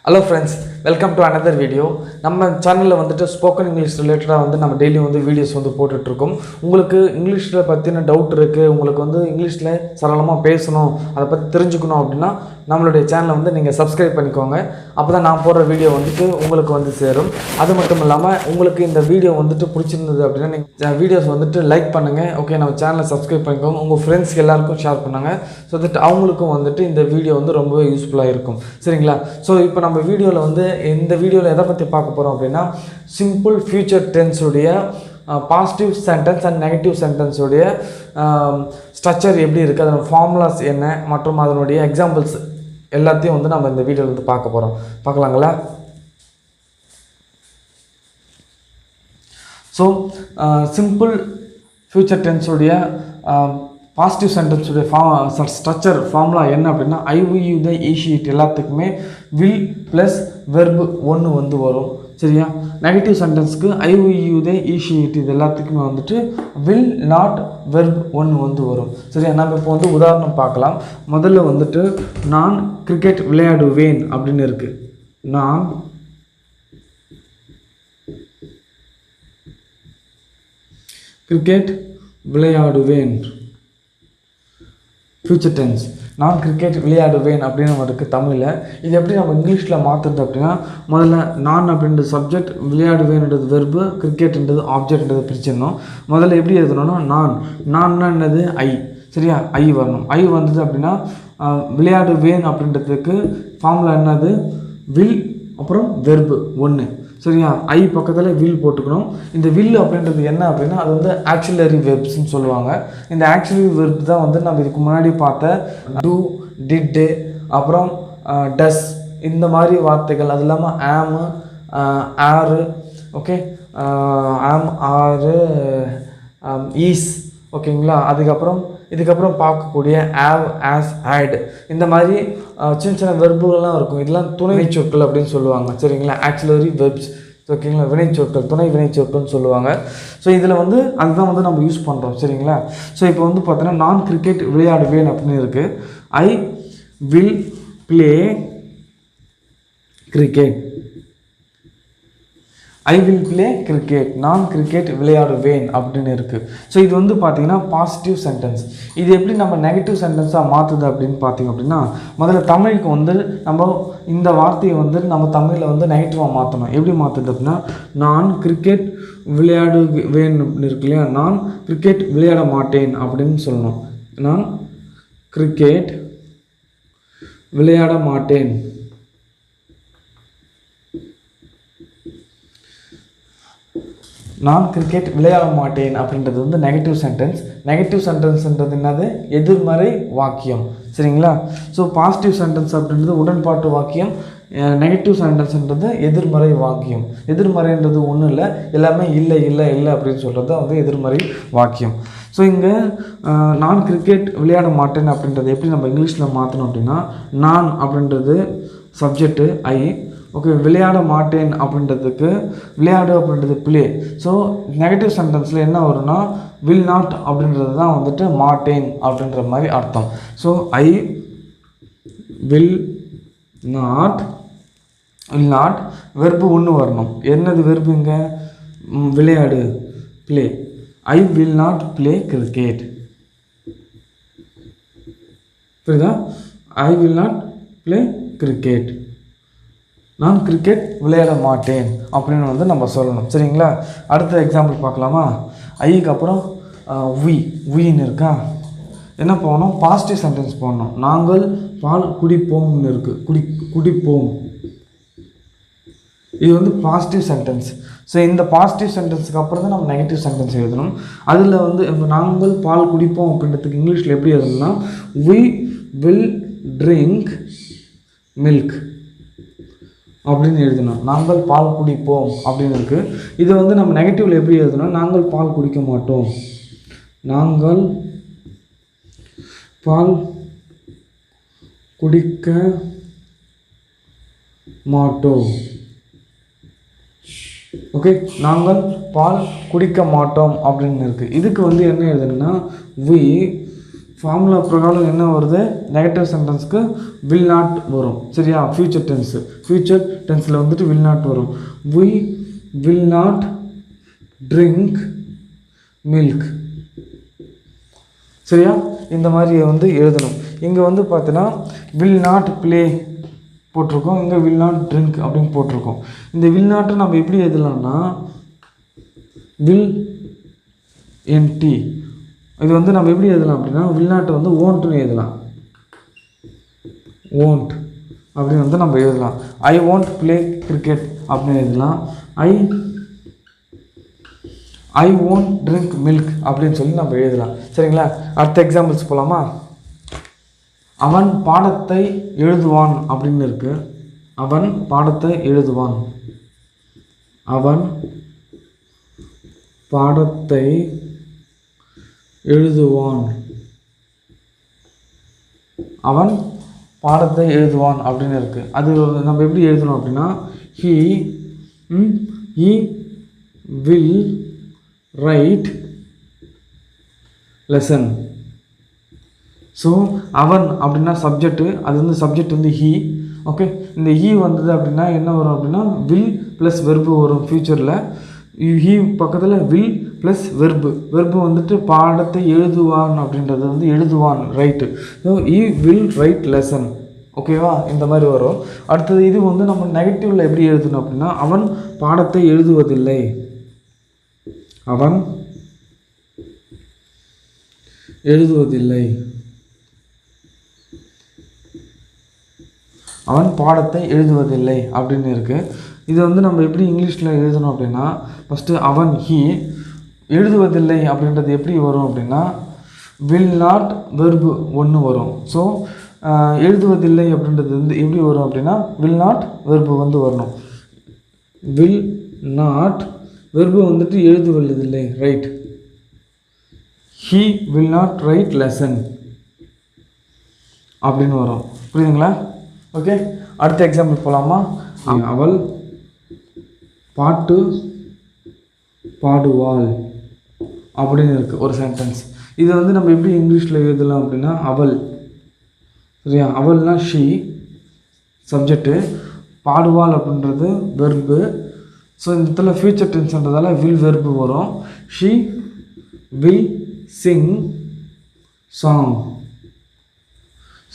Hello friends, welcome to another video. நம்ம சேனல்ல வந்துட்டு ஸ்போக்கன் இங்கிலீஷ் ரிலேட்டடா வந்து நம்ம டெய்லி வந்து வீடியோஸ் வந்து போட்டுட்டு இருக்கோம். உங்களுக்கு இங்கிலீஷ்ல பத்தின டவுட் இருக்கு, உங்களுக்கு வந்து இங்கிலீஷ்ல சரளமா பேசணும், அத பத்தி தெரிஞ்சுக்கணும் அப்படினா நம்மளுடைய சேனலை வந்து நீங்க சப்ஸ்கிரைப் பண்ணிக்கோங்க. அப்பதான் நான் போடுற வீடியோ வந்துட்டு உங்களுக்கு வந்து சேரும். அது மட்டும் இல்லாம உங்களுக்கு இந்த வீடியோ வந்துட்டு பிடிச்சிருந்தது அப்படினா நீங்க வீடியோஸ் வந்துட்டு லைக் பண்ணுங்க. ஓகே, நம்ம சேனலை சப்ஸ்கிரைப் பண்ணிக்கோங்க. உங்க ஃப்ரெண்ட்ஸ்க்கு எல்லாருக்கும் ஷேர் பண்ணுங்க. சோ தட் அவங்களுக்கும் வந்துட்டு இந்த வீடியோ வந்து ரொம்ப யூஸ்ஃபுல்லா இருக்கும். சரிங்களா? சோ இப்போ நம்ம வீடியோல வந்து இந்த வீடியோல எதை பத்தி பார்க்க போறோம் அப்படினா சிம்பிள் ஃபியூச்சர் டென்ஸ் உடைய positive sentence and negative sentence உடைய ஸ்ட்ரக்சர் எப்படி இருக்கு, அதோட ஃபார்முலாஸ் என்ன மற்றும் அதனுடைய எக்ஸாம்பிள்ஸ் எல்லாத்தையும் வந்து நம்ம இந்த வீடியோல வந்து பார்க்க போறோம். பார்க்கலாங்களா? ஸோ சிம்பிள் ஃபியூச்சர் டென்ஸ் உடைய பாசிட்டிவ் சென்டென்ஸ் உடைய ஸ்ட்ரக்சர் ஃபார்முலா என்ன அப்படின்னா ஐ வில் யூ த ஈஷீட் எல்லாத்துக்குமே வில் ப்ளஸ் வெர்பு ஒன்று வந்து வரும். சரியா? நெகட்டிவ் சென்டென்ஸ்க்கு ஐ வில் யூ த ஈஷீட் இது எல்லாத்துக்குமே வந்துட்டு வில் நாட் வெர்ப் ஒன்று வந்து வரும். சரியா? நம்ம இப்போ வந்து உதாரணம் பார்க்கலாம். முதல்ல வந்துட்டு நான் கிரிக்கெட் விளையாடுவேன் அப்படின்னு இருக்கு. நான் கிரிக்கெட் விளையாடுவேன் ஃபியூச்சர் டென்ஸ். நான் கிரிக்கெட் விளையாடுவேன் அப்படின்னு நம்ம இருக்குது தமிழில். இது எப்படி நம்ம இங்கிலீஷில் மாற்றுறது அப்படின்னா முதல்ல நான் அப்படின்றது சப்ஜெக்ட், விளையாடுவேன்ன்றது வெர்பு, கிரிக்கெட்ன்றது ஆப்ஜெக்ட்ன்றது பிரிச்சிடணும். முதல்ல எப்படி எழுதணும்னா நான்னா என்னது ஐ. சரியா? ஐ வரணும். ஐ வந்தது அப்படின்னா விளையாடுவேன் அப்படின்றதுக்கு ஃபார்முலா என்னது வில் அப்புறம் வெர்பு ஒன்று. சரியா? ஐ பக்கத்தில் வில் போட்டுக்கணும். இந்த வில் அப்படின்றது என்ன அப்படின்னா அது வந்து ஆக்சுவலரி வெர்ப்ஸ்ன்னு சொல்லுவாங்க. இந்த ஆக்சுவலரி வெர்ப் தான் வந்து நம்ம இதுக்கு முன்னாடி பார்த்த டூ, டிட்டு, அப்புறம் டஸ் இந்த மாதிரி வார்த்தைகள். அது இல்லாமல் ஆமு, ஆரு, ஓகே, ஆம், ஆரு, ஈஸ், ஓகேங்களா? இதுக்கப்புறம் பார்க்கக்கூடிய ஆவ், ஆஸ், ஆட் இந்த மாதிரி சின்ன சின்ன வெர்புகள்லாம் இருக்கும். இதெல்லாம் துணை சொற்கள் அப்படின்னு சொல்லுவாங்க. சரிங்களா? ஆக்சுவலரி வெர்ப்ஸ், ஓகேங்களா? வினைச்சொற்கள், துணை வினைச்சொற்கள்னு சொல்லுவாங்க. ஸோ இதில் வந்து அதுதான் வந்து நம்ம யூஸ் பண்ணுறோம். சரிங்களா? ஸோ இப்போ வந்து பார்த்தோன்னா நான் கிரிக்கெட் விளையாடுவேன் அப்படின்னு இருக்குது. I will play cricket. I will play cricket. நான் கிரிக்கெட் விளையாடுவேன் அப்படின்னு இருக்குது. ஸோ இது வந்து பார்த்திங்கன்னா பாசிட்டிவ் சென்டென்ஸ். இது எப்படி நம்ம நெகட்டிவ் சென்டென்ஸாக மாற்றுது அப்படின்னு பார்த்திங்க அப்படின்னா முதல்ல தமிழுக்கு வந்து நம்ம இந்த வார்த்தையை வந்து நம்ம தமிழில் வந்து நெகட்டிவாக மாற்றணும். எப்படி மாற்றுது அப்படின்னா நான் கிரிக்கெட் விளையாடுவேன் அப்படின்னு இருக்கு இல்லையா, நான் கிரிக்கெட் விளையாட மாட்டேன் அப்படின்னு சொல்லணும். நான் கிரிக்கெட் விளையாட மாட்டேன். நான் கிரிக்கெட் விளையாட மாட்டேன் அப்படின்றது வந்து நெகட்டிவ் சென்டென்ஸ். நெகட்டிவ் சென்டென்ஸ்ன்றது என்னது எதிர்மறை வாக்கியம். சரிங்களா? ஸோ பாசிட்டிவ் சென்டென்ஸ் அப்படின்றது உடன்பாட்டு வாக்கியம், நெகட்டிவ் சென்டென்ஸ்ன்றது எதிர்மறை வாக்கியம். எதிர்மறைன்றது ஒன்றும் இல்லை, எல்லாமே இல்லை இல்லை இல்லை அப்படின்னு சொல்கிறது வந்து எதிர்மறை வாக்கியம். ஸோ இங்கே நான் கிரிக்கெட் விளையாட மாட்டேன் அப்படின்றது எப்படி நம்ம இங்கிலீஷில் மாற்றணும் அப்படின்னா நான் அப்படின்றது சப்ஜெக்டு ஐ, ஓகே, விளையாட மாட்டேன் அப்படின்றதுக்கு விளையாடு அப்படின்றது ப்ளே. ஸோ நெகட்டிவ் சென்டென்ஸில் என்ன வரும்னா வில் நாட் அப்படின்றது தான் வந்துட்டு மாட்டேன் அப்படின்ற மாதிரி அர்த்தம். So I will not verb ஒன்று வரணும். என்னது வெர்பு இங்கே? விளையாடு, play. I will not play cricket. புரியுதா? I will not play cricket. நான் கிரிக்கெட் விளையாட மாட்டேன் அப்படின்னு வந்து நம்ம சொல்லணும். சரிங்களா? அடுத்த எக்ஸாம்பிள் பார்க்கலாமா? ஐக்கு அப்புறம் உயின்னு இருக்கா, என்ன போகணும்? பாசிட்டிவ் சென்டென்ஸ் போடணும். நாங்கள் பால் குடிப்போம்னு இருக்குது. குடிப்போம் இது வந்து பாசிட்டிவ் சென்டென்ஸ். ஸோ இந்த பாசிட்டிவ் சென்டென்ஸுக்கு அப்புறம் தான் நம்ம நெகட்டிவ் சென்டென்ஸ் எழுதணும். அதில் வந்து இப்போ நாங்கள் பால் குடிப்போம் அப்படின்றதுக்கு இங்கிலீஷில் எப்படி எழுதணும்னா we will drink milk அப்படின்னு எழுதணும். நாங்கள் பால் குடிப்போம் அப்படின்னு இருக்குது. இது வந்து நம்ம நெகட்டிவில் எப்படி எழுதணும்? நாங்கள் பால் குடிக்க மாட்டோம். நாங்கள் பால் குடிக்க மாட்டோம். ஓகே, நாங்கள் பால் குடிக்க மாட்டோம் அப்படின்னு இருக்குது. இதுக்கு வந்து என்ன எழுதணும்னா we ஃபார்முலா பிரகாரம் என்ன வருது, நெகட்டிவ் சென்டென்ஸ்க்கு வில் நாட் வரும். சரியா, ஃபியூச்சர் டென்ஸு. ஃபியூச்சர் டென்ஸில் வந்துட்டு வில் நாட் வரும். we will not drink milk. சரியா, இந்த மாதிரி வந்து எழுதணும். இங்கே வந்து பார்த்தீங்கன்னா will not play போட்டிருக்கோம், இங்கே will not drink அப்படின்னு போட்டிருக்கோம். இந்த will not நம்ம எப்படி எழுதலாம்னா will nt. இது வந்து நம்ம எப்படி எழுதலாம் அப்படின்னா will not வந்து won't-னு எழுதலாம். won't அப்படின்னு வந்து நம்ம எழுதலாம். I won't play cricket அப்படின்னு எழுதலாம். I won't drink milk அப்படின்னு சொல்லி நம்ம எழுதலாம். சரிங்களா, அடுத்த எக்ஸாம்பிள்ஸ் போகலாமா? அவன் பாடத்தை எழுதுவான் அப்படின்னு இருக்கு. அவன் பாடத்தை எழுதுவான். அவன் பாடத்தை எழுதுவான். அவன் பாடத்தை எழுதுவான் அப்படின்னு இருக்கு. அது நம்ம எப்படி எழுதணும் அப்படின்னா he will write lesson. So அவன் அப்படின்னா சப்ஜெக்ட்டு, அது வந்து சப்ஜெக்ட் வந்து he. ஓகே, இந்த he வந்தது அப்படின்னா என்ன வரும் அப்படின்னா will ப்ளஸ் வெர்பு வரும் ஃபியூச்சரில். he பக்கத்தில் will ப்ளஸ் வெர்பு வந்துட்டு பாடத்தை எழுதுவான் அப்படின்றது வந்து எழுதுவான், right. So he will write lesson. ஓகேவா, இந்த மாதிரி வரும். அடுத்தது இது வந்து நம்ம நெகட்டிவில் எப்படி எழுதணும் அப்படின்னா அவன் பாடத்தை எழுதுவதில்லை. அவன் எழுதுவதில்லை. அவன் பாடத்தை எழுதுவதில்லை அப்படின்னு இருக்குது. இது வந்து நம்ம எப்படி இங்கிலீஷில் எழுதணும் அப்படின்னா ஃபஸ்ட்டு அவன் he எழுதுவதில்லை அப்படின்றது எப்படி வரும் அப்படின்னா will not வெர்பு ஒன்று வரும். ஸோ எழுதுவதில்லை அப்படின்றது வந்து எப்படி வரும் அப்படின்னா will not வெர்பு வந்து வரணும். will not வெர்பு வந்துட்டு எழுதுவதில்லை, right. he will not write lesson அப்படின்னு வரும். புரியுதுங்களா? ஓகே, அடுத்த எக்ஸாம்பிள் போகலாமா? அவள் பாட்டு பாடுவாள் அப்படின்னு இருக்குது ஒரு சென்டென்ஸ். இதை வந்து நம்ம எப்படி இங்கிலீஷில் எழுதலாம் அப்படின்னா அவள். சரியா, அவள்னா ஷீ சப்ஜெக்டு, பாடுவாள் அப்படின்றது வெர்பு. ஸோ இந்த இடத்துல ஃபியூச்சர் டென்ஸ்ன்றதால வில் வெர்பு வரும். She will sing song.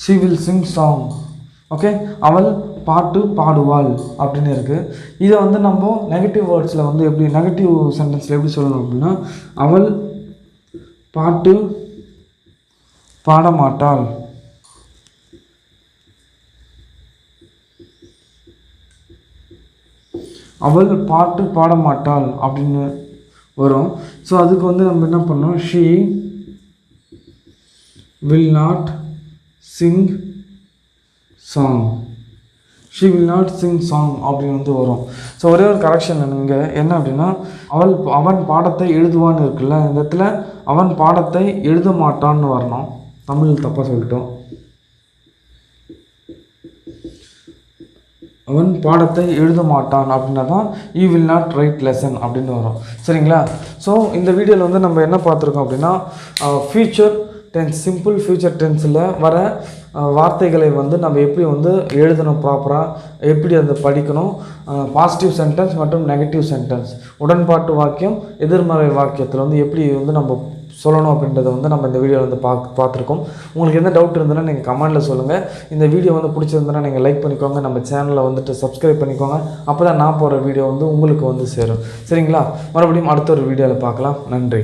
She will sing song. Okay, அவள் பாட்டு பாடுவாள் அப்படின்னு இருக்குது. இதை வந்து நம்ம நெகட்டிவ் வேர்ட்ஸில் வந்து எப்படி நெகட்டிவ் சென்டென்ஸில் எப்படி சொல்லணும் அப்படின்னா அவள் பாட்டு பாடமாட்டாள். அவள் பாட்டு பாடமாட்டாள் அப்படின்னு வரும். ஸோ அதுக்கு வந்து நம்ம என்ன பண்ணோம், she will not sing song. She will not sing song அப்படின்னு வந்து வரும். ஸோ ஒரே ஒரு கரெக்ஷன் இங்கே என்ன அப்படின்னா அவன் பாடத்தை எழுதுவான்னு இருக்குல்ல, இந்த இடத்துல அவன் பாடத்தை எழுத மாட்டான்னு வரணும். தமிழ் தப்பாக சொல்லிட்டோம். அவன் பாடத்தை எழுத மாட்டான் அப்படின்னா தான் he will not right lesson அப்படின்னு வரும். சரிங்களா? ஸோ இந்த வீடியோவில் வந்து நம்ம என்ன பார்த்துருக்கோம் அப்படின்னா ஃபியூச்சர் டென்ஸ், சிம்பிள் ஃபியூச்சர் டென்ஸில் வர வார்த்தைகளை வந்து நம்ம எப்படி வந்து எழுதணும், ப்ராப்பராக எப்படி அதை படிக்கணும், பாசிட்டிவ் சென்டென்ஸ் மற்றும் நெகட்டிவ் சென்டென்ஸ், உடன்பாட்டு வாக்கியம், எதிர்மறை வாக்கியத்தில் வந்து எப்படி வந்து நம்ம சொல்லணும் அப்படின்றத வந்து நம்ம இந்த வீடியோவில் வந்து பார்த்துருக்கோம். உங்களுக்கு எந்த டவுட் இருந்ததுன்னா நீங்கள் கமெண்ட்டில் சொல்லுங்கள். இந்த வீடியோ வந்து பிடிச்சிருந்ததுன்னா நீங்கள் லைக் பண்ணிக்கோங்க, நம்ம சேனலை வந்துட்டு சப்ஸ்கிரைப் பண்ணிக்கோங்க. அப்போ தான் நான் போகிற வீடியோ வந்து உங்களுக்கு வந்து சேரும். சரிங்களா? மறுபடியும் அடுத்த ஒரு வீடியோவில் பார்க்கலாம். நன்றி.